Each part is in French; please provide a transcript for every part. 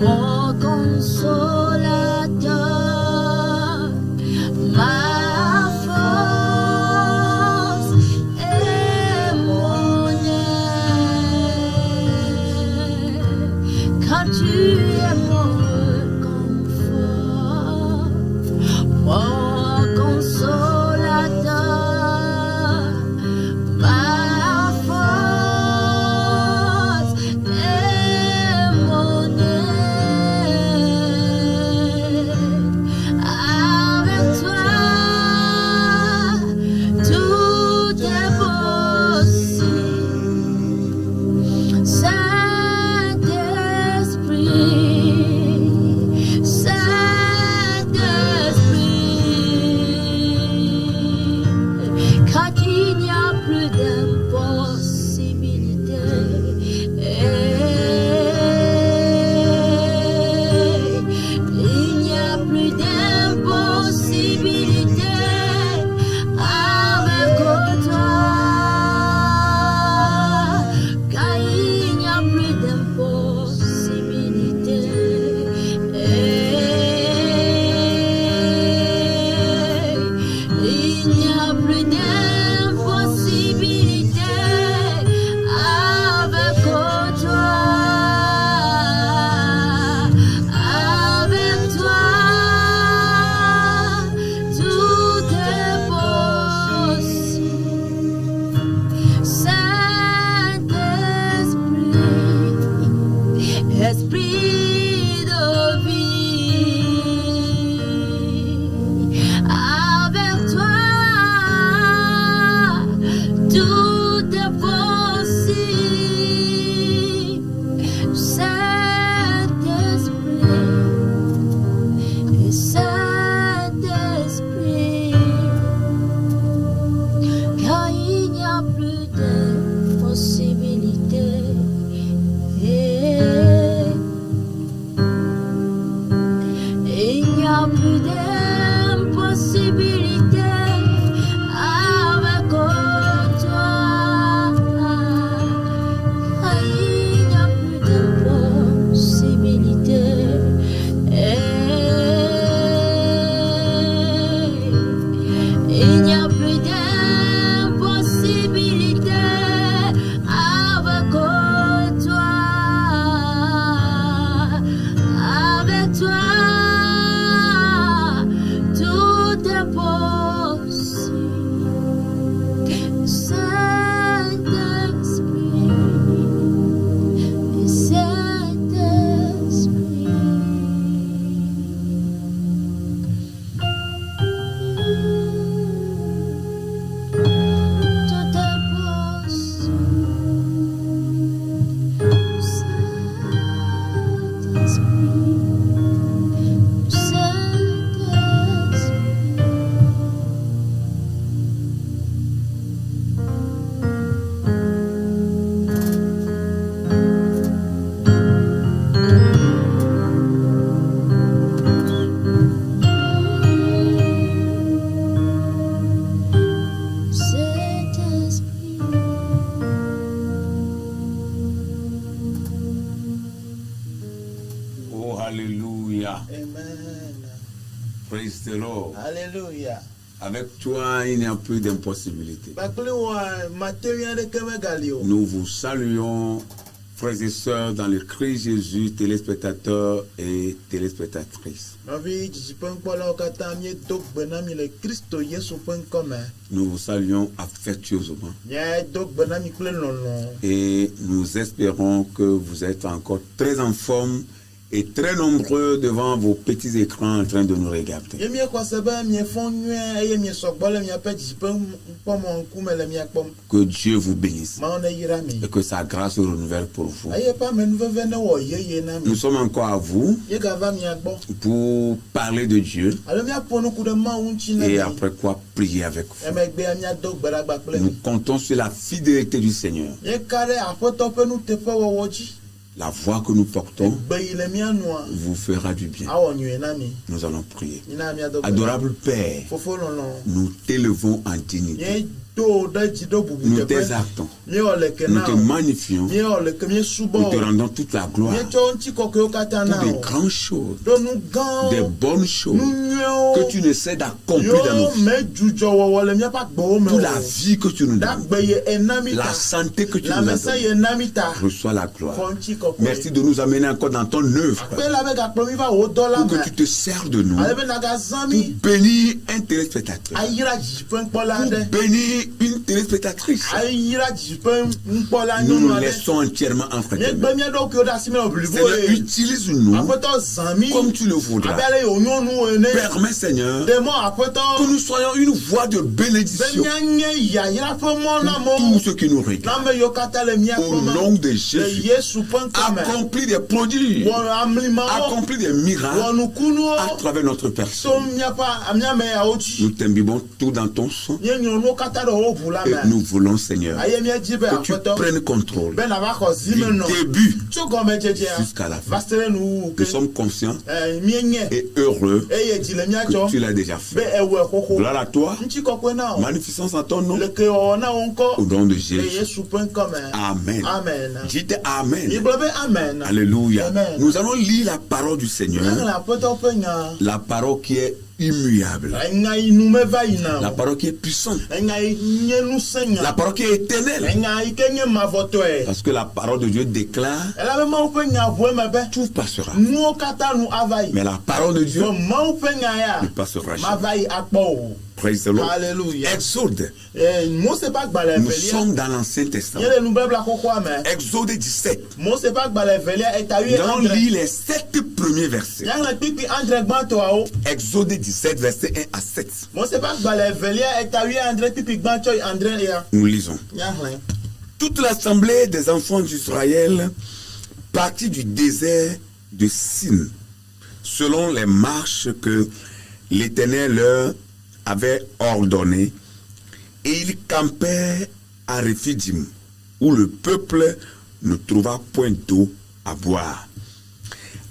mon consolateur, ma force et mon aide, quand tu es mon confort, mon consolateur, ma force et mon aide. Avec toi, tout est possible. Saint-Esprit, Saint-Esprit, quand il n'y a plus d'impossibilité, il n'y a plus d'impossibilité avec toi, car il n'y a plus d'impossibilité. Il n'y a plus d'impossibilité avec toi. Avec toi, tout est possible. Saint-Esprit, Esprit de vie, avec toi, tout est possible. Saint-Esprit, Saint-Esprit, car il n'y a plus d'impossibilité. Il n'y a plus d'impossibilité avec toi. Il n'y a plus d'impossibilité. Il n'y a plus d'impossibilité avec toi. Avec toi, tout est possible. Saint-Esprit, Saint-Esprit. Tout est possible. Saint-Esprit, Saint-Esprit. Oh, hallelujah. Amen. Praise the Lord. Alléluia. Avec toi, il n'y a plus d'impossibilité. Nous vous saluons, frères et sœurs, dans le Christ Jésus, téléspectateurs et téléspectatrices. Nous vous saluons affectueusement. Et nous espérons que vous êtes encore très en forme et très nombreux devant vos petits écrans en train de nous regarder. Que Dieu vous bénisse et que sa grâce se renouvelle pour vous. Nous sommes encore à vous pour parler de Dieu et après quoi prier avec vous. Nous comptons sur la fidélité du Seigneur. La voix que nous portons vous fera du bien. Nous allons prier. Adorable Père, nous t'élevons en dignité. nous t'exaltons, nous te magnifions, nous te rendons toute la gloire pour des grandes choses, des bonnes choses que tu ne sais d'accomplir dans nos vies, pour la vie que tu nous donnes, la santé que tu nous as donnée. Reçois la gloire. Merci de nous amener encore dans ton œuvre, pour que tu te sers de nous, pour bénir un téléspectateur, pour bénir une téléspectatrice. Nous nous laissons entièrement en fraternité. Seigneur, utilise-nous comme tu le voudras. Permets, Seigneur, que nous soyons une voie de bénédiction pour tous ceux qui nous regardent. Au nom de Jésus, accomplis des prodiges, accomplis des miracles à travers notre personne. Nous t'imbibons tout dans ton sang. Et nous voulons, Seigneur, que tu prennes contrôle du début jusqu'à la fin. Nous sommes conscients et heureux que tu l'as déjà fait. Gloire à toi, magnificence à ton nom, au nom de Jésus. Amen. Dites Amen. Alléluia. Nous allons lire la parole du Seigneur, la parole qui est immuable, la parole qui est puissante, la parole qui est éternelle, parce que la parole de Dieu déclare tout passera, mais la parole de Dieu ne passera jamais. Praise the Lord. Exode. Nous sommes dans l'Ancien Testament. Exode 17. Nous allons lire les 7 premiers versets. Exode 17, versets 1 à 7. Nous lisons. Toute l'assemblée des enfants d'Israël partit du désert de Sin, selon les marches que l'Éternel leur avait ordonné, et ils campèrent à Rephidim, où le peuple ne trouva point d'eau à boire.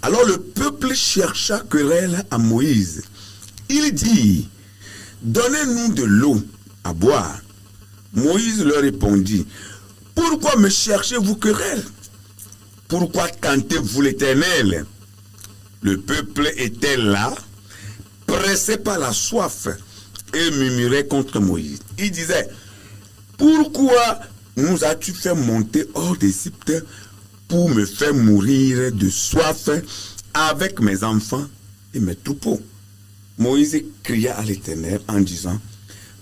Alors le peuple chercha querelle à Moïse. Il dit: donnez-nous de l'eau à boire. Moïse leur répondit: pourquoi me cherchez-vous querelle? Pourquoi tentez-vous l'Éternel? Le peuple était là, pressé par la soif, et murmurait contre Moïse. Il disait: pourquoi nous as-tu fait monter hors d'Égypte pour me faire mourir de soif avec mes enfants et mes troupeaux? Moïse cria à l'Éternel en disant: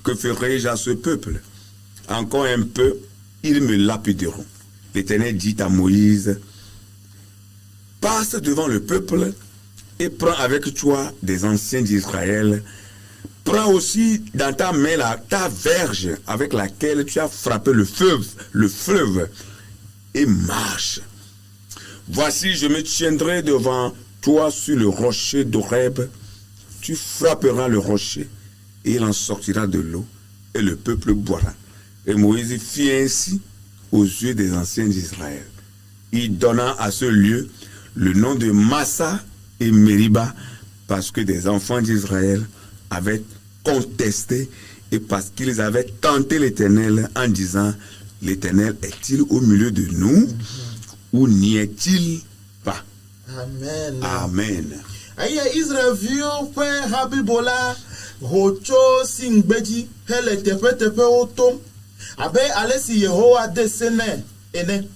que ferai-je à ce peuple? Encore un peu, ils me lapideront. L'Éternel dit à Moïse: passe devant le peuple et prends avec toi des anciens d'Israël. Prends aussi dans ta main ta verge avec laquelle tu as frappé le fleuve, et marche. Voici, je me tiendrai devant toi sur le rocher d'Horeb. Tu frapperas le rocher, et il en sortira de l'eau, et le peuple boira. Et Moïse fit ainsi aux yeux des anciens d'Israël. Il donna à ce lieu le nom de Massa et Mériba, parce que des enfants d'Israël avaient contesté et parce qu'ils avaient tenté l'Éternel en disant: l'Éternel est-il au milieu de nous ou n'y est-il pas? Amen. Amen. Aïe Israël fait Habibola Rocho Singbeji hele tepe otom abe alesi Yehowa de sene ene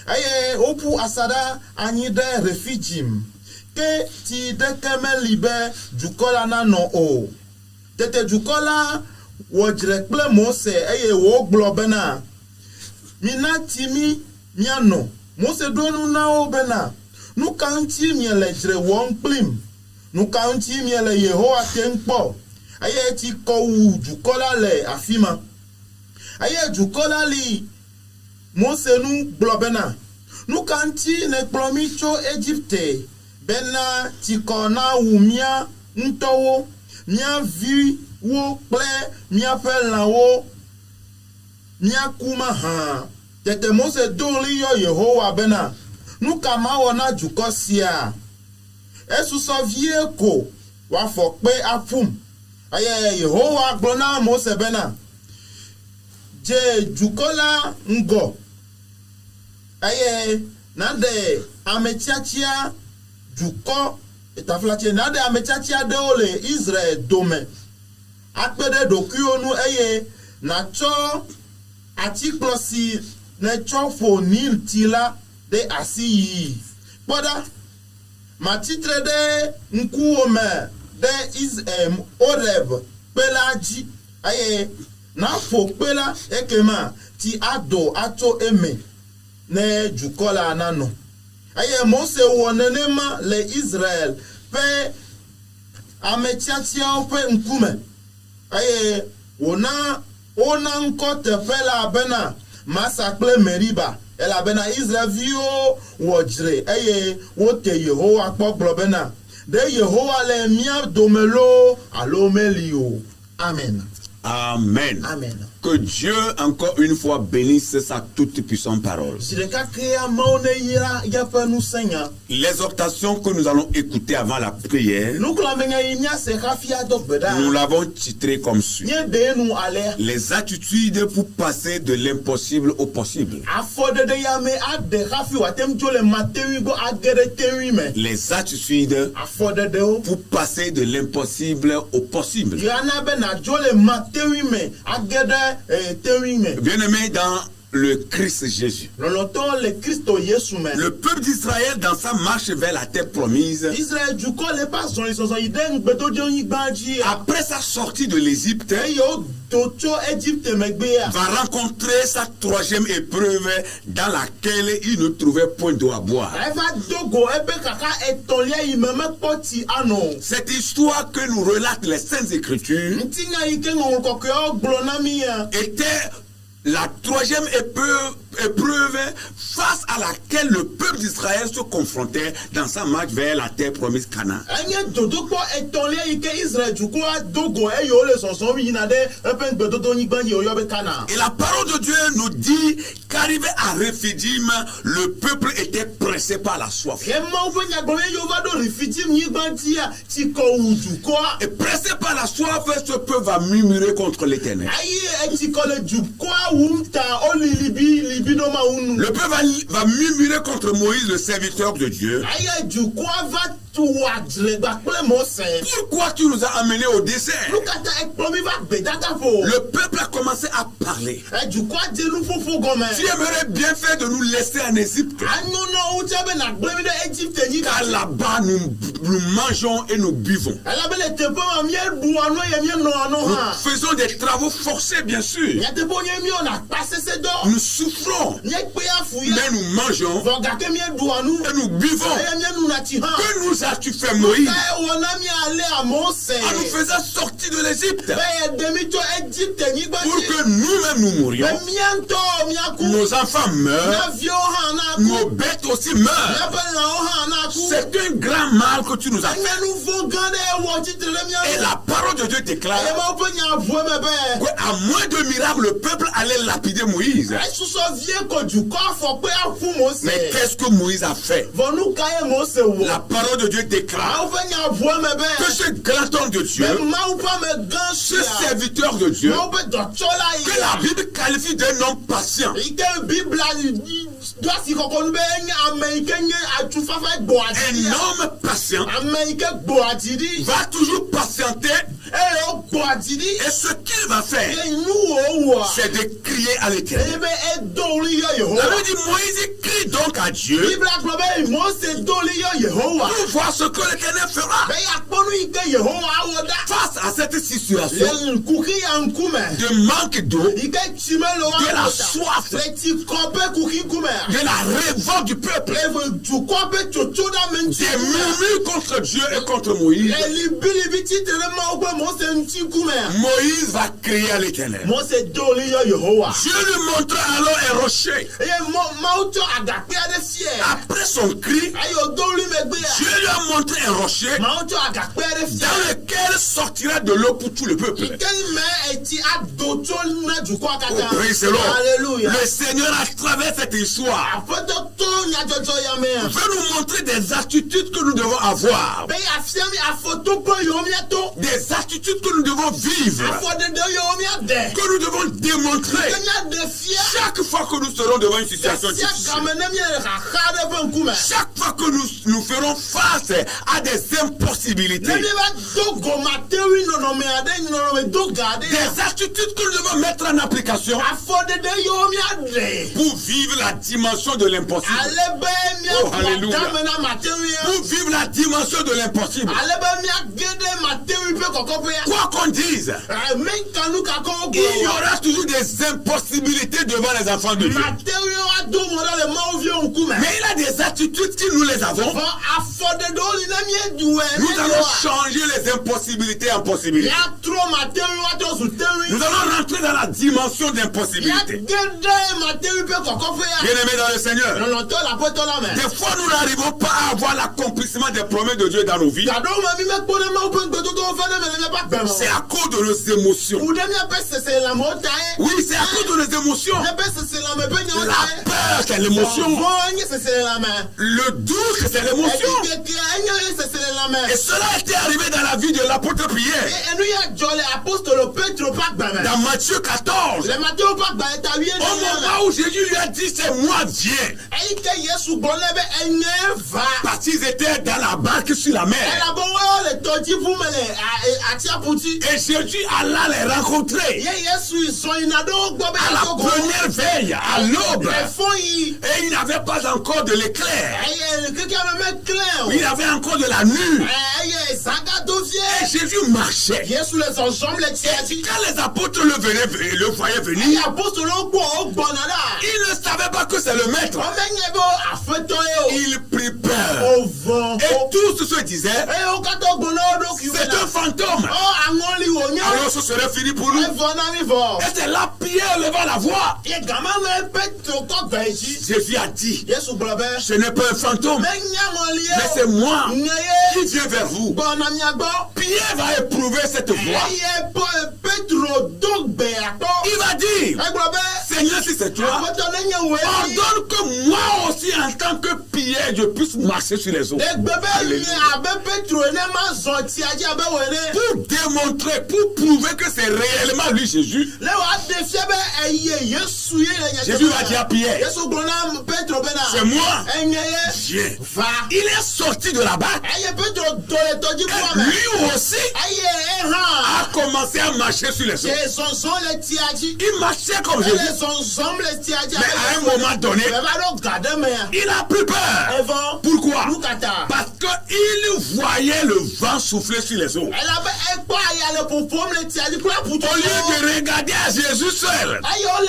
aye opu asada anyi de refugim ke ti de keme libe jukola na no o tete jukola wo jrekple Mose aye wo globena mina timi miano Mose donu na o bena nu kanti miele jre won plim nu kanti miele Yehowa tenkpo aye ti ko wu jukola le afima aye jukola li Mose nu globena nu kanti ne plomicho Egypte bena ti kona wu mia ntowo mia vi wo ple mia pelanwo mia kuma ha tete Mose doli yo Yehowa bena nu kama wona jukosia esu sovie ko wa fo pe afum aye Yehowa glona Mose bena je dukɔla ŋgɔ eye nade ametsiatsia dukɔ etaflatse nade ametsiatsia ɖewo le Israel dome akpe ɖe ɖokuiwo nu eye natsɔ atikplɔ si netsɔ ƒo Nil ti la ɖe asi yi kpɔɖa matsitre ɖe ŋkuwome ɖe Oreb kpe la dzi eye naƒo kpe la ekema ti ado atso eme ne dukɔ la nanɔ eye Mose wɔ nenema le Israel ƒe ametsiatsiawo ƒe ŋkume eye wona ŋkɔ teƒe la bena Masa kple Meriba elabena Israelviwo wɔ dzre eye wote Yehowa kpɔ gblɔ bena ɖe Yehowa le mía dome loo alo meli o. Amen. Amen. Amen. Que Dieu encore une fois bénisse sa toute puissante parole. L'exhortation que nous allons écouter avant la prière, nous l'avons titré comme suit. Les attitudes pour passer de l'impossible au possible. Les attitudes pour passer de l'impossible au possible. Bien-aimé dans le Christ Jésus. Le peuple d'Israël dans sa marche vers la terre promise, après sa sortie de l'Égypte, va rencontrer sa troisième épreuve dans laquelle il ne trouvait point d'eau à boire. Cette histoire que nous relatent les Saintes Écritures était la troisième épreuve face à laquelle le peuple d'Israël se confrontait dans sa marche vers la terre promise Canaan. Et la parole de Dieu nous dit qu'arrivé à Rephidim, le peuple était pressé par la soif. Et pressé par la soif, ce peuple va murmurer contre l'Éternel. Le peuple va murmurer contre Moïse, le serviteur de Dieu. Pourquoi tu nous as amenés au désert? Le peuple a commencé à parler. Tu aimerais bien faire de nous laisser en Égypte. Car là-bas, nous mangeons et nous buvons. Nous faisons des travaux forcés, bien sûr. Nous souffrons, mais nous mangeons et nous buvons. Que nous as-tu fait, Moïse, en nous faisant sortir de l'Égypte pour que nous-mêmes nous mourions, nos enfants meurent, nos bêtes aussi meurent? C'est un grand mal que tu nous as fait. Et la parole de Dieu déclare qu'à moins de miracles, le peuple allait lapider Moïse. Mais qu'est-ce que Moïse a fait? La parole de Dieu déclare que ce grand homme de Dieu, ce serviteur de Dieu, que la Bible qualifie d'un homme patient, un homme patient va toujours patienter. Et ce qu'il va faire, c'est de crier à l'Éternel. La Bible dit Moïse crie donc à Dieu pour voir ce que l'Éternel fera face à cette situation de manque d'eau, de la soif, de la révolte du peuple, des murmures contre Dieu et contre Moïse. Moïse va crier à l'Éternel. Dieu lui montra alors un rocher. Après son cri, Dieu lui a montré un rocher dans lequel sortira de l'eau pour tout le peuple. Praise the Lord. Le Seigneur, à travers cette histoire, veut nous montrer des attitudes que nous devons avoir, des attitudes que nous devons vivre, que nous devons démontrer chaque fois que nous serons devant une situation difficile, chaque fois que nous ferons face à des impossibilités, des attitudes que nous devons mettre en application pour vivre la dimension de l'impossible. Oh, alléluia. Pour vivre la dimension de l'impossible. Quoi qu'on dise, il y aura toujours des impossibilités devant les enfants de Dieu. Mais il a des attitudes si nous les avons. Nous allons changer les impossibilités en possibilités. Nous allons rentrer dans la dimension d'impossibilité. Bien-aimés dans le Seigneur, des fois nous n'arrivons pas à avoir l'accomplissement des promesses de Dieu dans nos vies. C'est à cause de nos émotions. Oui, c'est à cause de nos émotions. La peur, c'est l'émotion. Le doute, c'est l'émotion. Et cela était arrivé dans la vie de l'apôtre Pierre. Dans Matthieu 14, au moment où Jésus lui a dit c'est moi, viens. Parce qu'ils étaient dans la barque sur la mer. Et Jésus alla les rencontrer à la première veille, à l'aube. Et il n'avait pas encore de l'éclair. Il avait encore de la nuit. Et Jésus marchait. Et quand les apôtres le voyaient venir, ils ne savaient pas que c'est le maître. Ils prirent peur. Et tous se disaient, c'est un fantôme. Alors ce serait fini pour nous. Et c'est là Pierre leva la voix. Jésus a dit, ce n'est pas un fantôme, mais c'est moi qui viens vers vous. Pierre va éprouver cette voix. Il va dire, Seigneur, si c'est toi, ordonne que moi aussi, en tant que Pierre, je puisse marcher sur les eaux. Pour démontrer, pour prouver que c'est réellement lui, Jésus. Jésus va dire à Pierre, c'est moi, viens. Il est sorti de la barque. Et lui aussi a commencé à marcher sur les eaux. Il marchait comme Jésus. Mais à un moment donné, il a pris peur. Pourquoi? Parce qu'il voyait le vent souffler sur les eaux. Au lieu de regarder à Jésus seul, au lieu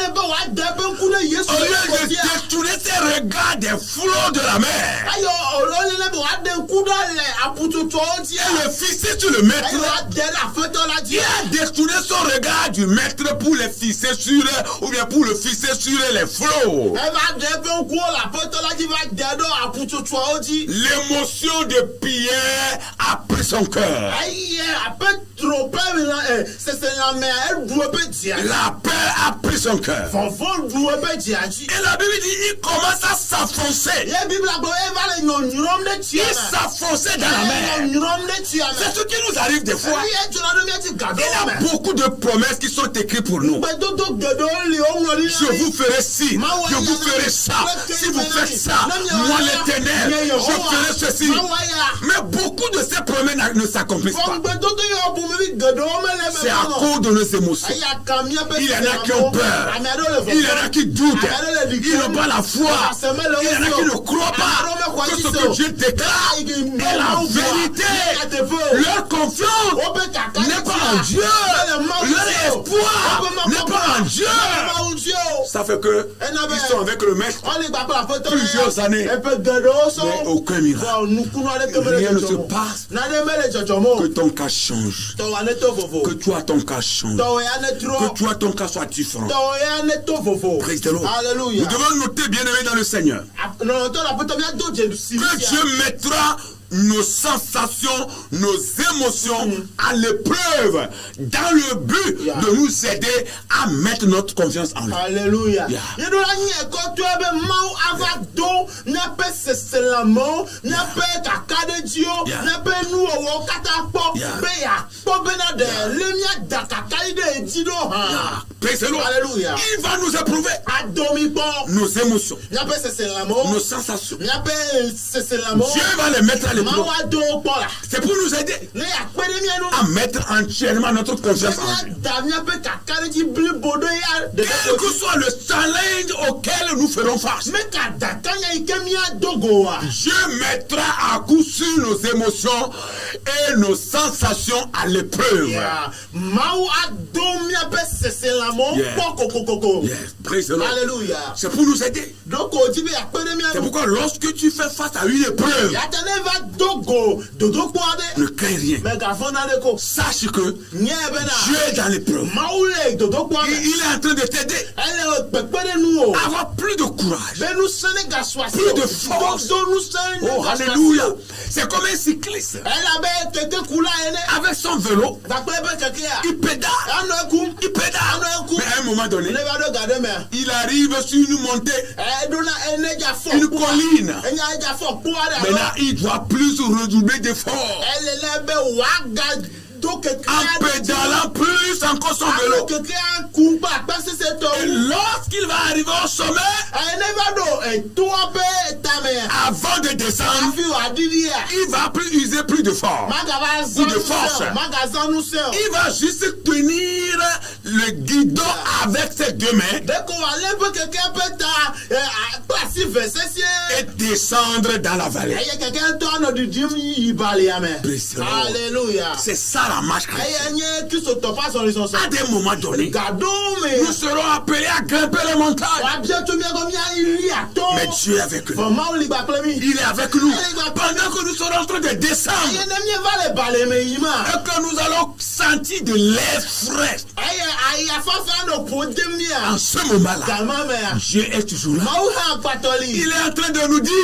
de détourner ses regards des flots de la mer et le fixer sur le maître, il a détourné son regard du maître pour le fixer sur, ou bien pour le fixer sur les flots. L'émotion de Pierre a pris son cœur. La peur a pris son cœur. Et la Bible dit il commence à s'enfoncer. Il s'enfonçait dans la mer. C'est ce qui nous arrive des fois. Il y a beaucoup de promesses qui sont écrites pour nous. Je vous ferai ci, je vous ferai ça. Si vous faites ça, moi l'Éternel, je ferai ceci. Mais beaucoup de ces promesses ne s'accomplissent pas. C'est à cause de nos émotions. Il y en a qui ont peur. Il y en a qui doutent. Ils n'ont pas la foi. Il y en a qui ne croient pas que ce que Dieu déclare est la vérité. Leur confiance n'est pas en Dieu. Leur espoir n'est pas en Dieu. Ça fait que ils sont avec le maître plusieurs années. Mais aucun miracle. Rien ne se passe. Que ton cas change. Que toi ton cas change. Que toi ton cas soit différent. Praise the Lord. Nous devons noter, bien-aimés dans le Seigneur, que Dieu mettra nos sensations, nos émotions à l'épreuve dans le but de nous aider à mettre notre confiance en lui. Alléluia. Yeah. Praise the Lord. Alléluia. Il va nous éprouver nos émotions, nos sensations. Dieu va les mettre à l'épreuve. C'est pour nous aider à mettre entièrement notre confiance en lui. Quel que soit le challenge auquel nous ferons face, Dieu mettra à coup sur nos émotions et nos sensations à l'épreuve. Yes. Praise the Lord. Alléluia. C'est pour nous aider. C'est pourquoi lorsque tu fais face à une épreuve, ne crains rien. Sache que Dieu est dans l'épreuve. Il est en train de t'aider à avoir plus de courage, plus de force. Oh, alléluia. C'est comme un cycliste avec son vélo. Il pédale. Mais à un moment donné, il arrive sur une montée, une colline. Maintenant, il doit plus redoubler d'efforts. En pédalant plus encore son vélo. Et lorsqu'il va arriver au sommet, avant de descendre, il va plus user plus de force. Il va juste tenir le guidon avec ses deux mains et descendre dans la vallée. Alléluia. C'est ça la marche chrétienne. À des moments donnés, nous serons appelés à grimper les montagnes. Mais Dieu est avec nous. Il est avec nous. Pendant que nous serons en train de descendre et que nous allons sentir de l'air frais. En ce moment-là, Dieu est toujours là. Il est en train de nous dire: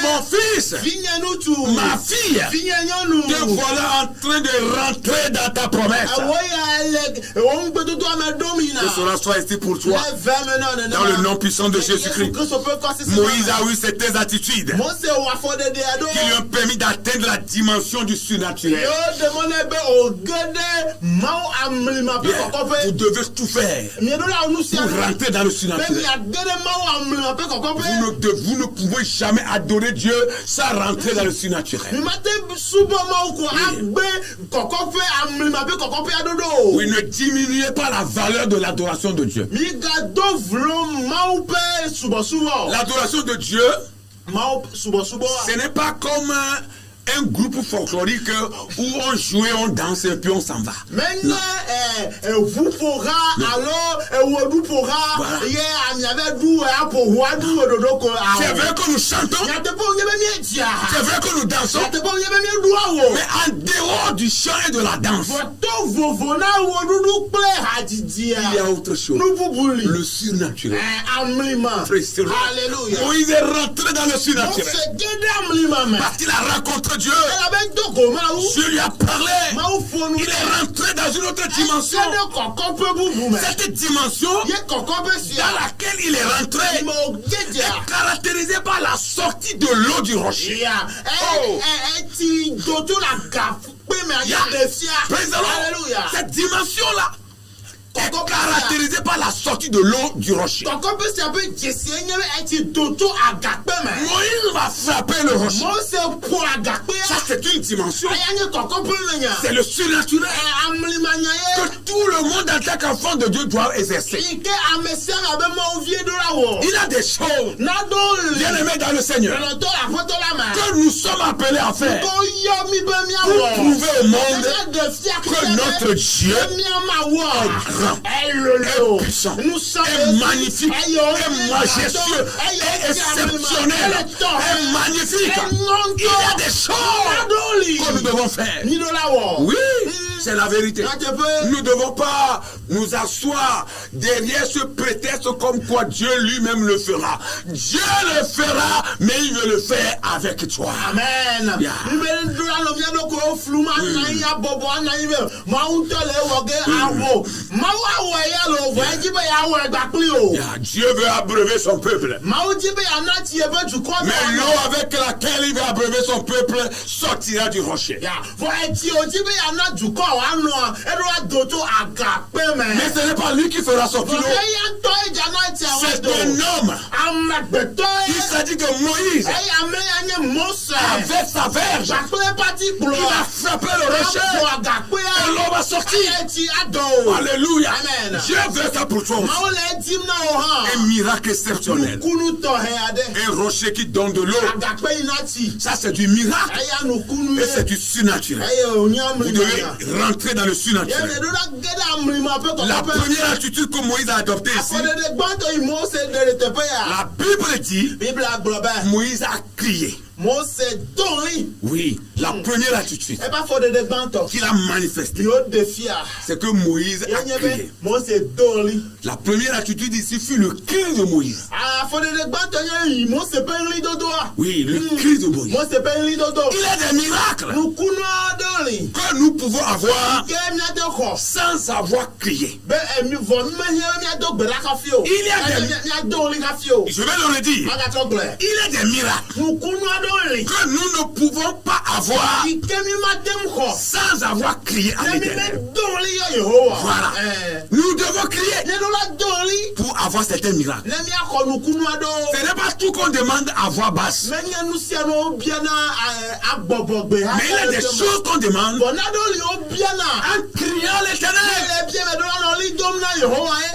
mon fils, ma fille, te voilà en train de rentrer dans ta promesse. Que cela soit ici pour toi. Dans le nom puissant de Jésus-Christ. Moïse a eu ces attitudes qui lui ont permis d'atteindre la dimension du surnaturel. Vous devez tout faire pour rentrer dans le surnaturel. Vous ne pouvez jamais adorer Dieu sans rentrer dans le surnaturel. Oui, ne diminuez pas la valeur de l'adoration de Dieu. L'adoration de Dieu, ce n'est pas comme un groupe folklorique où on joue, on danse et puis on s'en va. Non. C'est vrai que nous chantons, c'est vrai que nous dansons, mais en dehors du chant et de la danse, il y a autre chose, le surnaturel. Alléluia. Moïse est rentré dans le surnaturel parce qu'il a rencontré Dieu. Dieu lui a parlé. Il est rentré dans une autre dimension. Cette dimension dans laquelle il est rentré est caractérisée par la sortie de l'eau du rocher. Cette dimension-là est caractérisée par la sortie de l'eau du rocher. Moïse va frapper le rocher. Ça, c'est une dimension. C'est le surnaturel que tout le monde en tant qu'enfant de Dieu doit exercer. Il a des choses, bien aimés dans le Seigneur, que nous sommes appelés à faire pour prouver au monde que notre Dieu est grand, est puissant, est magnifique, est majestueux, est exceptionnel, est magnifique. Il y a des choses que nous devons faire. Oui. C'est la vérité. Nous ne devons pas nous asseoir derrière ce prétexte comme quoi Dieu lui-même le fera. Dieu le fera, mais il veut le faire avec toi. Amen. Yeah. Dieu veut abreuver son peuple. Mais l'eau avec laquelle il veut abreuver son peuple sortira du rocher. Mais ce n'est pas lui qui fera sortir l'eau. C'est un homme. Il s'agit de Moïse. Avec sa verge, il a frappé le rocher et l'eau va sortir. Alléluia. Dieu veut ça pour toi aussi. Un miracle exceptionnel. Un rocher qui donne de l'eau. Ça c'est du miracle. Et c'est du surnaturel. Vous devez rentrer dans le surnaturel. La première attitude que Moïse a adoptée ici, la Bible dit, Moïse a crié. Oui, la première attitude qu'il a manifestée, c'est que Moïse a crié. La première attitude ici fut le cri de Moïse. Oui, le cri de Moïse. Il y a des miracles que nous pouvons avoir sans avoir crié. Il y a des... Je vais le redire. Il y a des miracles que nous ne pouvons pas avoir sans avoir crié à l'Éternel. Voilà. Nous devons crier pour avoir certains miracles. Ce n'est pas tout qu'on demande à voix basse. Mais il y a des choses qu'on demande en criant l'Éternel.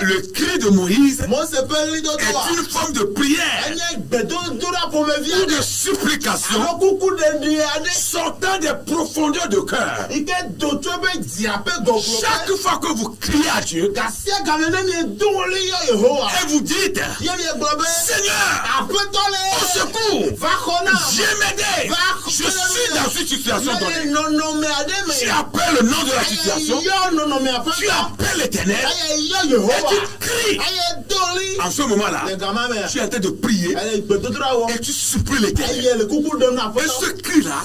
Le cri de Moïse est une forme de prière ou de supplication sortant des profondeurs de cœur. Chaque fois que vous criez à Dieu et vous dites, Seigneur, au secours, viens m'aider, je suis dans une situation donnée. Tu appelles le nom de la situation, tu appelles l'Éternel et tu cries. En ce moment-là, tu es en train de prier et tu supplies l'Éternel. Et ce cri-là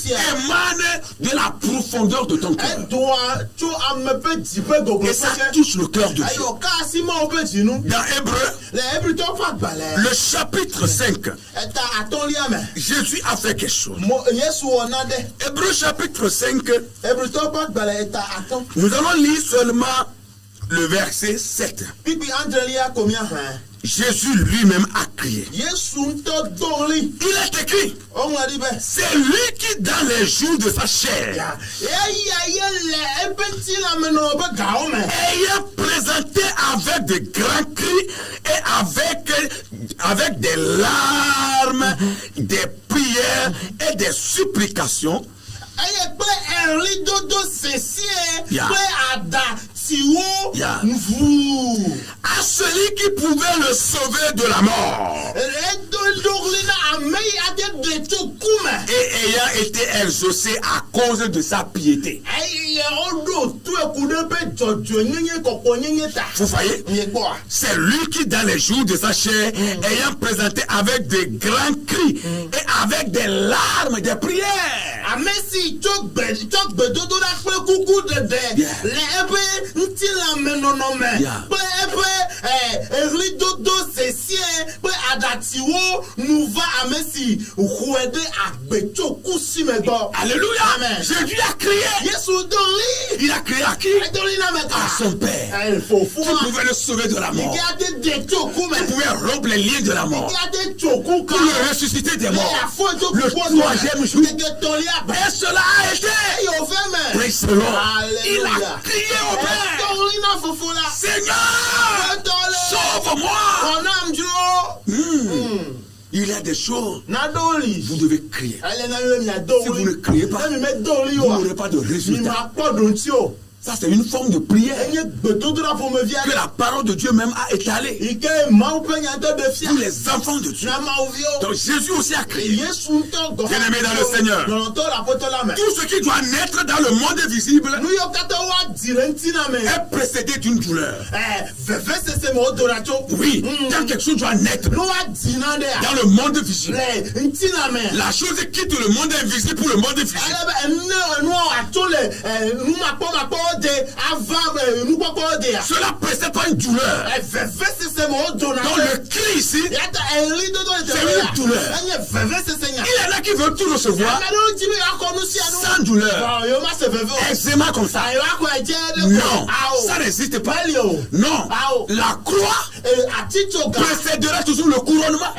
émane de la profondeur de ton cœur. Et ça touche le cœur de Dieu. Dans Hébreu, le chapitre 5, Jésus a fait quelque chose. Hébreu chapitre 5, nous allons lire seulement le verset 7. Jésus lui-même a crié. Il est écrit, c'est lui qui dans les jours de sa chair ayant présenté avec de grands cris et avec des larmes, des prières et des supplications, à celui qui pouvait le sauver de la mort et ayant été exaucé à cause de sa piété. Vous voyez, c'est lui qui dans les jours de sa chair ayant présenté avec de grands cris et avec des larmes, des prières. Alléluia. Jésus a crié. Il a crié à qui? À son Père. Qui pouvait le sauver de la mort. Qui pouvait rompre les liens de la mort. Pour le ressusciter des morts. Le troisième jour. Et cela a été. Praise the Lord. Il a crié au Père. Seigneur, sauve-moi. Il y a des choses, vous devez crier. Si vous ne criez pas, vous n'aurez pas de résultat. Ça, c'est une forme de prière enye gbedodoɖa ƒomevi que aɖe la parole de Dieu même a étalée yi ke Mawu ƒe nyadɔ ɖe fia pour les enfants de Dieu. na Mawuviwo. Donc Jésus aussi a crié. Yesu ŋutɔ gɔha Bien-aimé dans le Seigneur. nɔnɔtɔ le aƒetɔ la me. Tout ce qui doit naître dans le monde visible Nu yiwo katã woadzi le ŋutina me. est précédé d'une douleur. Vevesese me wodona tso. Oui, quand quelque chose doit naître Nu woadzi naɖea dans le monde visible, le ŋutina me. la chose quitte le monde invisible pour le monde visible. Ale be enua atso le numakpɔmakpɔwo de ava nukpɔkpɔwo dea. Cela précède pas une douleur. Vevesese me wodona Donc le cri ici, yata eɣlidodo le c'est teƒe une ya. douleur. Enye vevesese nya. Il y en a qui veulent tout recevoir Ame aɖewo dzi be yeakɔ nu sia nu. sans douleur. Yewo ma se veve o. Aisément comme ça. Yewoakɔ edze ɖe ko. Non, Awo. ça n'existe pas. Meli o. Non, Awo. la croix Atitsoga. précédera toujours le couronnement.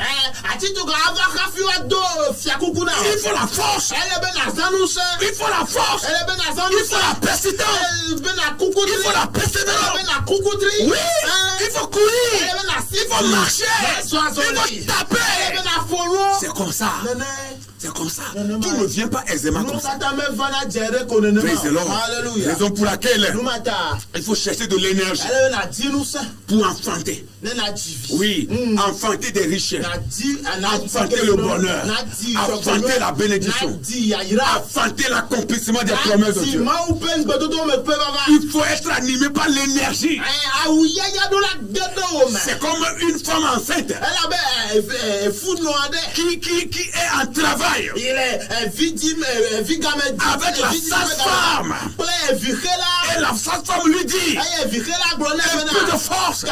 Atitsoga ava hafi woado fiakuku na. Il faut la force. Ele be nazã ŋusẽ. Il faut la force. Ele be nazã Il faut la ŋusẽ. persistance. Ele be na kukutri. Il faut la Ele be persévérance. na kukutri. Oui, il faut courir. Ele be na Il faut marcher. Il faut Ele be taper. na foro. C'est comme ça. Nene. C'est comme ça. Tout ne vient pas aisément Nu comme ça. katã mevana dze ɖe ko nenema. Praise the Lord. Hallelujah. Raison pour laquelle Nu mata. il faut chercher de l'énergie Ele be na di ŋusẽ. pour enfanter. Ne na dzi vi. Oui, enfanter des richesses. Na di Enfanter le bonheur. Na di Enfanter la bénédiction. Na di yayira. Enfanter l'accomplissement des promesses de Si Dieu. Mawu ƒe ŋugbedodo me pe baba. Il faut être animé par l'énergie. Awuyaya ɖo la de ɖe wo me. C'est comme une femme enceinte Elabe funɔ aɖe. qui est en travail Yi le vidzi vigame di. avec la sage-femme. Kple vixela. Et la sage-femme lui dit, Eye vixela gblɔ nɛ be plus de na. force,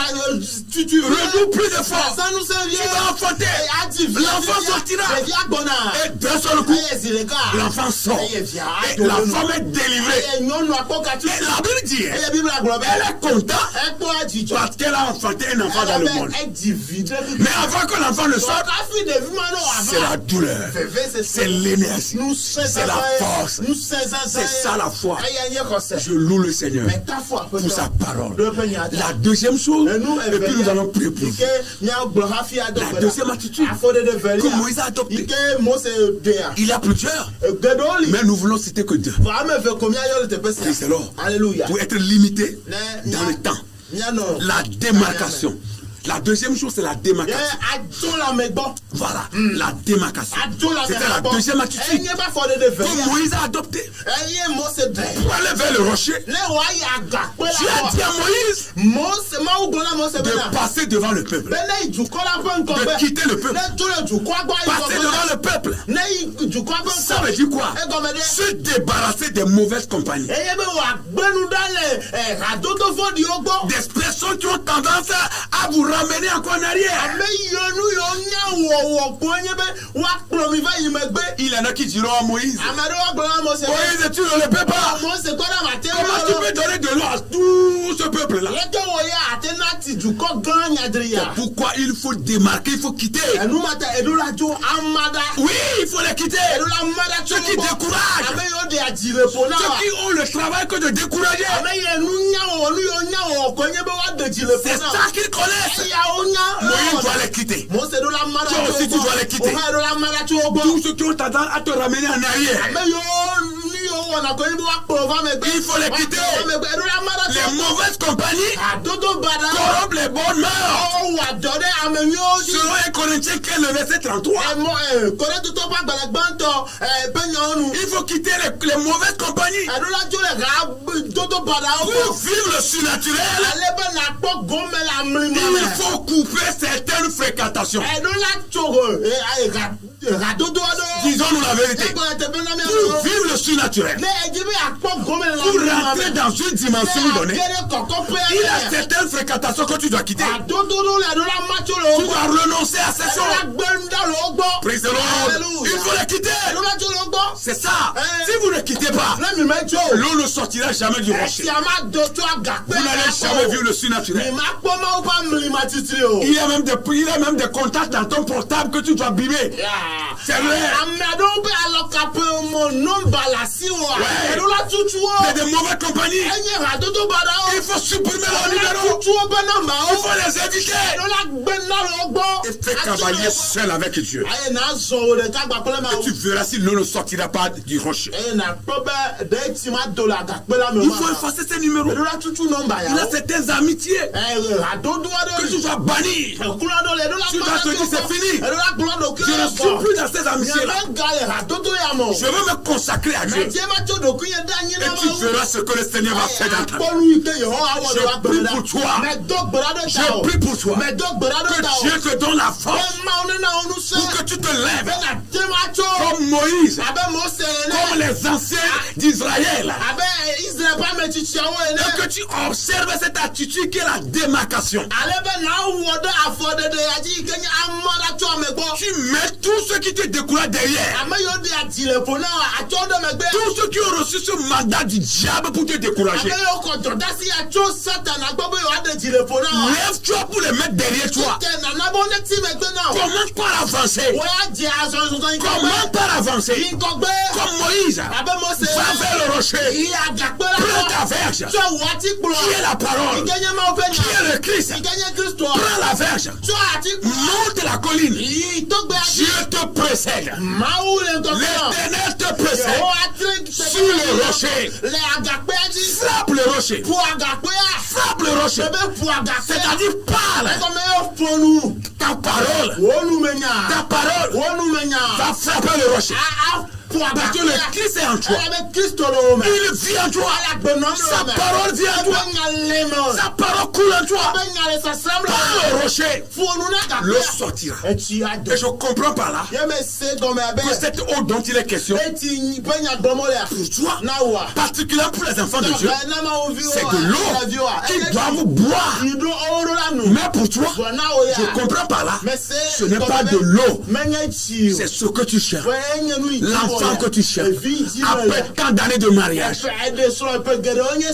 Tutu renoue plus de force. Zanusẽ vie. Tu vas enfanter. Adi vi. L'enfant sortira. Ɖevia gbɔna. Et d'un seul coup, Eye zi ɖeka. l'enfant sort. Eye via Et la femme est délivrée. Eye nyɔnu akpɔ katu. Et la Bible dit, Eye Bibla gblɔ be. elle est contente Ekpɔ adzidzɔ. parce qu'elle a enfanté un enfant dans le monde. Edzi vi ɖe. Mais avant que l'enfant ne sorte, Kafi ɖevi ma ne c'est la douleur, c'est l'énergie, c'est la force. C'est ça la foi. Je loue le Seigneur pour sa parole. La deuxième chose, et puis nous allons prier pour vous. La deuxième attitude que Moïse a adoptée. Il y a plusieurs, mais nous voulons citer que deux. C'est l'or. Pour être limité dans le temps. La démarcation. La deuxième chose, c'est la démarcation. Voilà, la démarcation. C'était la deuxième attitude que Moïse a adoptée. Pour aller vers le rocher, tu as dit à Moïse de passer devant le peuple, de quitter le peuple, passer devant le peuple. Ça veut dire quoi? Se débarrasser des mauvaises compagnies. Des personnes qui ont tendance à vous ramener encore en arrière. Il y en a qui diront à Moïse, Moïse, tu ne le peux pas. Comment tu peux donner de l'eau à tout ce peuple-là? Pourquoi il faut démarquer, il faut quitter? Oui, il faut les quitter. Ceux qui découragent, ceux qui ont le travail que de décourager. C'est ça qu'ils connaissent. Moïse doit les quitter. Toi aussi, tu dois les quitter. Tous ceux qui ont tendance à te ramener en arrière, il faut les quitter. Les mauvaises compagnies corrompent les bonnes mœurs. Selon 1 Corinthiens 15, le verset 33. Il faut quitter les mauvaises compagnies pour vivre le surnaturel. Il faut couper certaines fréquentations. Disons-nous la vérité. Pour vivre le surnaturel, pour rentrer dans une dimension donnée, il y a certaines fréquentations que tu dois quitter. Tu dois renoncer à ces choses. Praise the Lord. Il faut les quitter. C'est ça. Si vous ne quittez pas, l'eau ne sortira jamais du rocher. Vous n'allez jamais vivre le surnaturel. Il y a même des contacts dans ton portable que tu dois bimer. C'est vrai. mais de mauvaises compagnies. Il faut supprimer leur numéro. Il faut les éviter. Et fais cavalier seul avec Dieu. Et tu verras si l'eau ne sortira pas du rocher. Il faut effacer ces numéros. Il a certaines amitiés que tu dois bannir. Tu dois te dire c'est fini. Je ne suis plus dans ces amitiés-là. Je veux me consacrer à Dieu. Et tu verras ce que le Seigneur va faire dans ta vie. Je prie pour toi. Je prie pour toi. Que Dieu te donne la force pour que tu te lèves comme Moïse, comme les anciens d'Israël. Et que tu observes cette attitude qui est la démarcation. Tu mets tous ceux qui te découragent derrière. Tous ceux qui ont reçu ce mandat du diable pour te décourager. Lève-toi pour les mettre derrière toi. Commence par avancer. Commence par avancer. Comme Moïse. Va vers le rocher. Prends ta verge. Qui est la parole? Qui est le Christ? Prends la verge. Monte la colline. Dieu te précède. L'Éternel te précède. Sur le rocher. Frappe le rocher. Frappe le rocher. C'est-à-dire parle. Ta parole. Ta parole va frapper le rocher. Parce que le Christ est en toi. Il vit en toi. Sa parole vit en toi. Sa parole coule en toi. Par le rocher, l'eau sortira. Et je comprends par là que cette eau dont il est question, pour toi, particulièrement pour les enfants de Dieu, c'est de l'eau qu'ils doivent boire. Mais pour toi, je comprends par là, ce n'est pas de l'eau. C'est ce que tu cherches. L'enfant que tu cherches. Après tant d'années de mariage,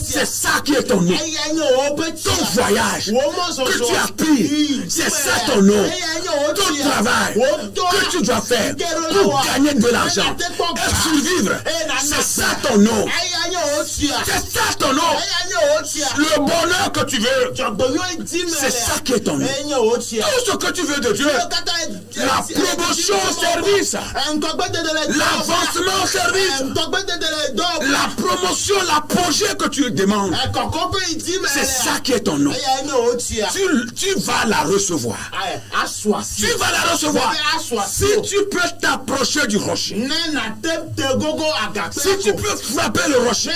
c'est ça qui est ton nom. Ton voyage que tu aspires, c'est ça ton nom. Ton travail que tu dois faire pour gagner de l'argent et survivre, c'est ça ton nom. C'est ça ton nom. Le bonheur que tu veux, c'est ça qui est ton nom. Tout ce que tu veux de Dieu, la promotion au service, l'avancement au service, la promotion, l'apogée que tu demandes, c'est ça qui est ton nom. Tu vas la recevoir. Tu vas la recevoir. Si tu peux t'approcher du rocher, si tu peux frapper le rocher,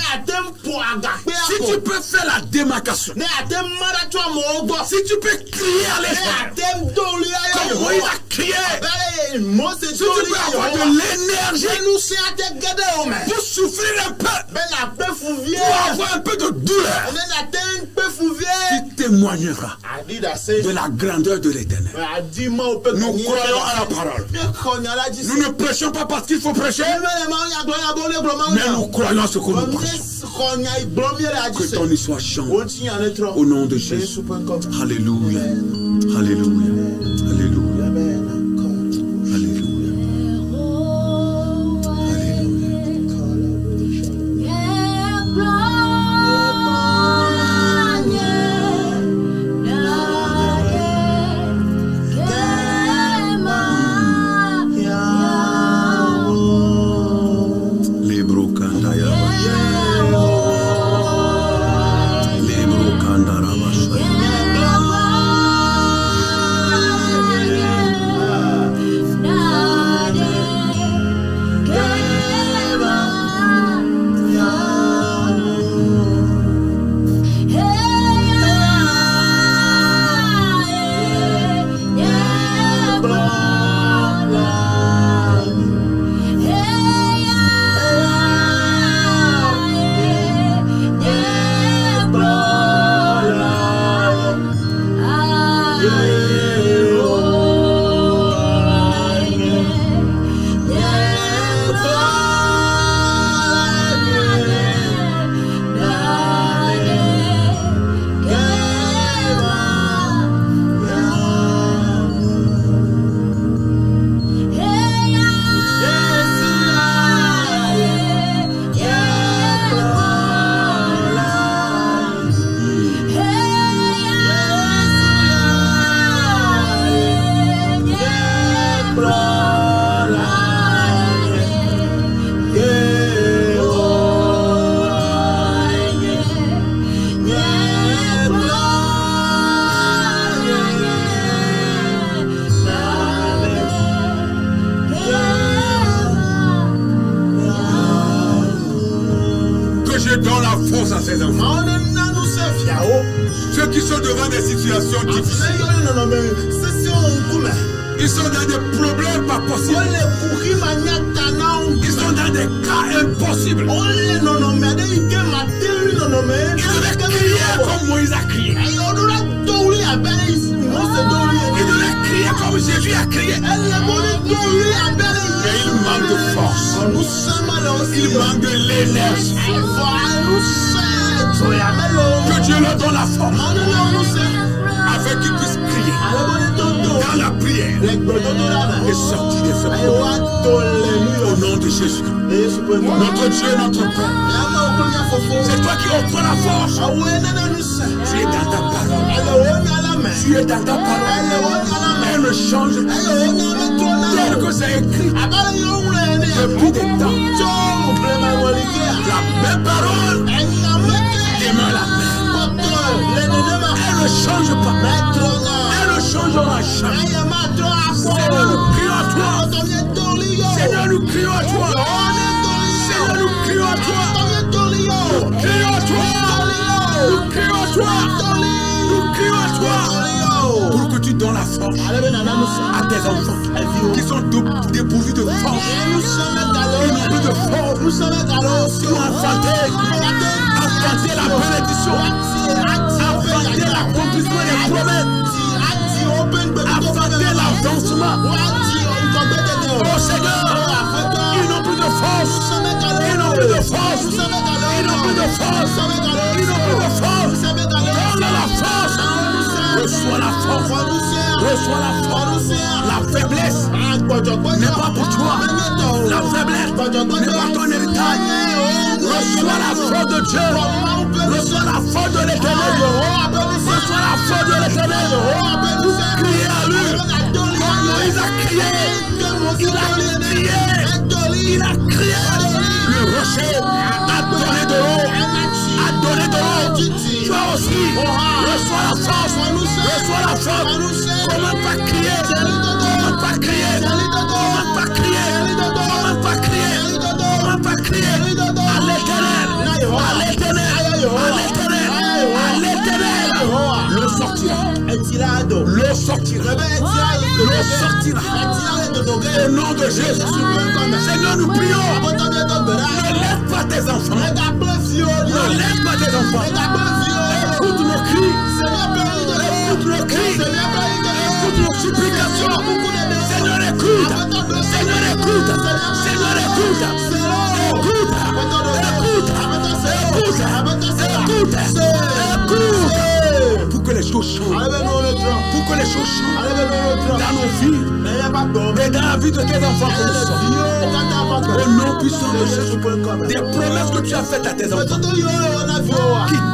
si tu peux faire la démarcation, si tu peux crier à l'écran, comme Moïse a crié, si tu peux avoir de l'énergie pour souffrir un peu, pour avoir un peu de douleur, tu témoigneras de la grandeur de l'Éternel. Nous croyons à la parole. Nous ne prêchons pas parce qu'il faut prêcher, mais nous croyons à ce que nous prêchons. Que ton histoire change au nom de Jésus. Alléluia. Alléluia. Alléluia. Dieu donne la force à ses enfants. Ceux qui sont devant des situations difficiles. Ils sont dans des problèmes pas possibles. Ils sont dans des cas impossibles. Ils devaient crier comme Moïse a crié. Ils devaient crier comme Jésus a crié. Et il manque de force. Il manque de l'énergie. Que Dieu leur donne la force afin qu'ils puissent crier dans la prière et sortir de ce problème. Au nom de Jésus. Notre Dieu, notre Père. C'est toi qui offres la force. Tu es dans ta parole. Tu es dans ta parole. Elle ne change pas. Tel que c'est écrit depuis des temps. La même parole demeure la même. Elle ne change pas. Elle ne changera jamais. Seigneur, nous crions à toi. Seigneur, nous crions à toi. Seigneur, nous crions à toi. Nous crions à toi. Nous crions à toi. Nous crions à toi. Pour que tu donnes la force à tes enfants qui sont dépourvus de force. Ils n'ont plus de force pour enfanter la bénédiction, enfanter l'accomplissement des promesses, enfanter l'avancement. Oh Seigneur, ils n'ont plus de force. Ils n'ont plus de force. Ils n'ont plus de force. Ils n'ont plus de force. Donne la force. Reçois la force. Reçois la force. La faiblesse n'est pas pour toi. La faiblesse n'est pas ton héritage. Reçois la force de Dieu. Reçois la force de l'Éternel. Reçois la force de l'Éternel. Criez à lui. Comme Moïse a crié. Il a crié. Il a crié. Le rocher a donné de l'eau. A donné de l'eau. Toi aussi. Reçois la force. Reçois la force. Comment pas crier? Comment pas crier? Comment pas crier? Comment pas crier? Comment pas crier? À l'Éternel. À l'Éternel. À l'Éternel. À l'Éternel. L'eau sortira. L'eau sortira. L'eau sortira. Au nom de Jésus. Seigneur, nous prions. Ne lève pas tes enfants. Ne lève pas tes enfants. Écoute nos cris. Écoute nos cris. Écoute nos supplications. Seigneur, écoute. Seigneur, écoute. Seigneur, écoute. Écoute. Écoute. Écoute. Écoute. Pour que les choses changent. Pour que les choses changent dans nos vies et dans la vie de tes enfants que nous sommes. Au nom puissant de Jésus. Des promesses que tu as faites à tes enfants qui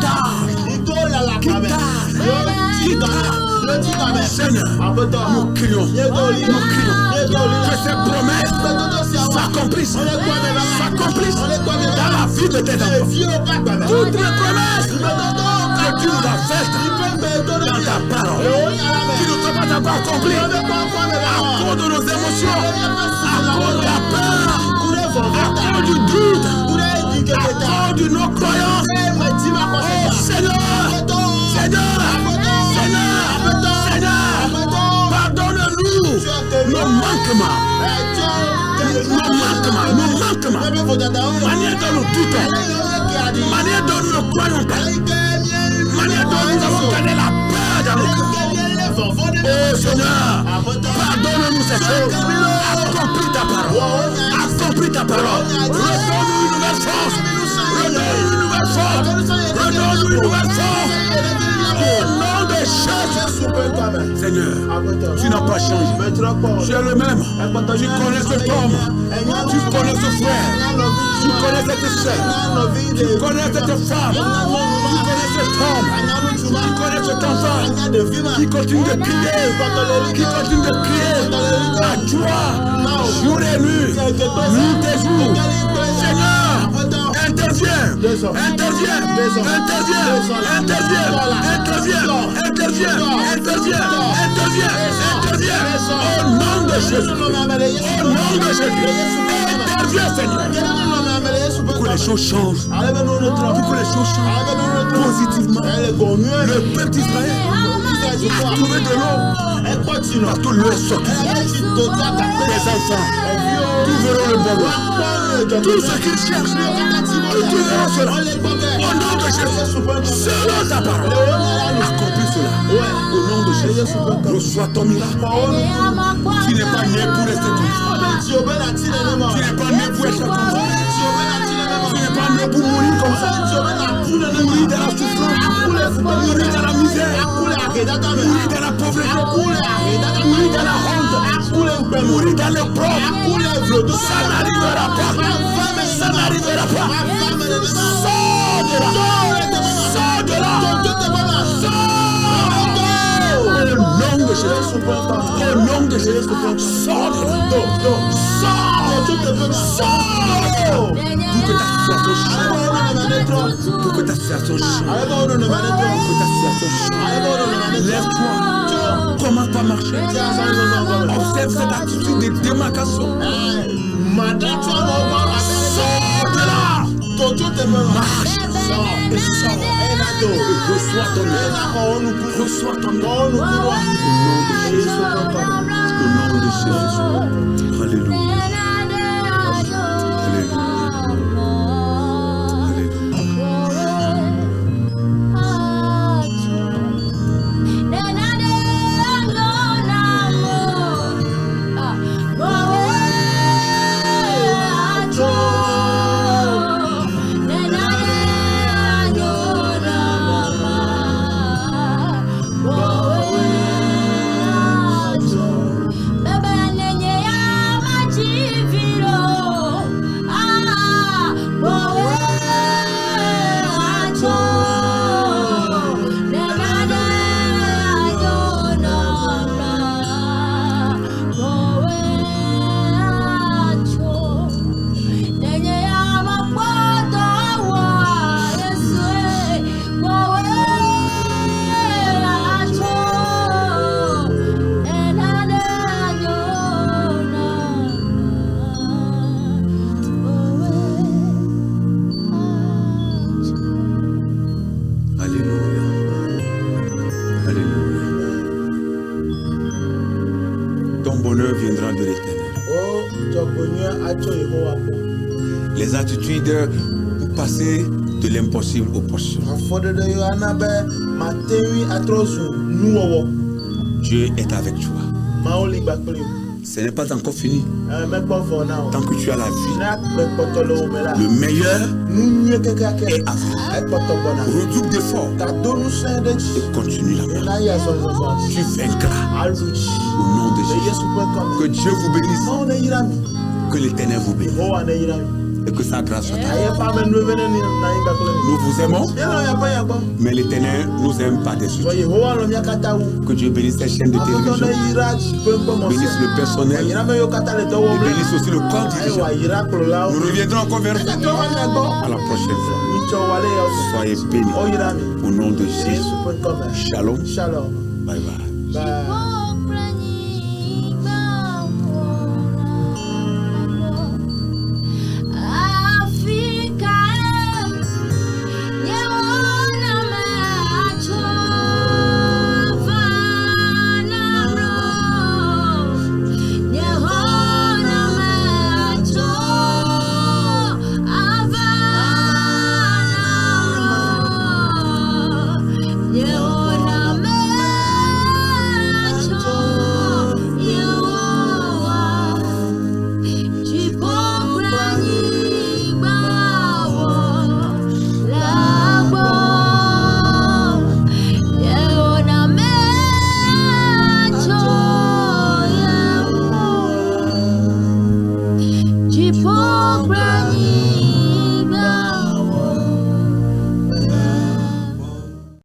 tardent. Qui tardent. Qui tardent. Seigneur, nous crions. Nous crions. Que ces promesses s'accomplissent. S'accomplissent dans la vie de tes enfants. Toutes les promesses que tu nous as faites dans ta parole, qui ne sont pas encore accomplies à cause de nos émotions, à cause de la peur, à cause du doute, à cause de nos croyances. Oh Seigneur, Seigneur, Seigneur, Seigneur, pardonne-nous nos manquements. Nos manquements, manière dont nous doutons, manière dont nous ne croyons pas, manière dont nous avons gagné la peur dans nos cœurs. Oh Seigneur, pardonne-nous ces choses. Accomplis ta parole. Accomplis ta parole. Redonne-nous une nouvelle force. Redonne-nous une nouvelle force. Redonne-nous une nouvelle force. Au nom de Jésus. Seigneur, tu n'as pas changé. Tu es le même. Tu connais ce homme. Tu connais ce frère. Tu connais cette soeur. Tu connais cette femme. Tu connais cet homme. Tu connais cet enfant qui continue de crier. Qui continue de crier à toi. Jour et nuit. Nuit et jour. Seigneur, interviens. Interviens. Au nom de Jésus. Au nom de Jésus. Interviens, Seigneur. Pour les choses changent. Pour que les choses changent positivement. Le peuple d'Israël a trouvé de l'eau. Partout l'eau est sortie. Les enfants trouveront le bonheur. Tout ce qu'ils cherchent, ils trouveront cela. Au nom de Jésus, selon ta parole, accomplis cela. Au nom de Jésus, reçois ton miracle. Tu n'es pas né pour rester comme ça. Tu n'es pas né pour être comme ça. Tu n'es pas né pour mourir comme ça. Mourir dans la souffrance, mourir dans la misère, mourir dans la pauvreté, mourir dans la honte, mourir dans le propre. Ça n'arrivera pas. Ça n'arrivera pas. Sors de là. Sors de là. Au nom de Jésus. Au nom de Jésus. Sors de là. Sors. Pour que ta situation change. Pour que ta situation change. Lève-toi. Commence par marcher. Observe cette attitude de démarcation. Sors de là. Marche. Et sors. Et reçois ton œuvre. Reçois ton œuvre. Au nom de Jésus. Alléluia. Viendra de l'Éternel. Les attitudes pour passer de l'impossible au possible. Dieu est avec toi. Ce n'est pas encore fini. Tant que tu as la vie, le meilleur est à venir. Redouble d'efforts et continue la marche. Tu vaincras au nom de Jésus. Que Dieu vous bénisse. Que l'Éternel vous bénisse. Et que sa grâce soit à vous. Nous vous aimons, mais l'Éternel nous aime par-dessus. Que Dieu bénisse ces chaînes de télévision, bénisse le personnel, et bénisse aussi le corps dirigeant. Nous reviendrons encore vers vous à la prochaine fois. Soyez bénis au nom de Jésus. Shalom. Bye bye.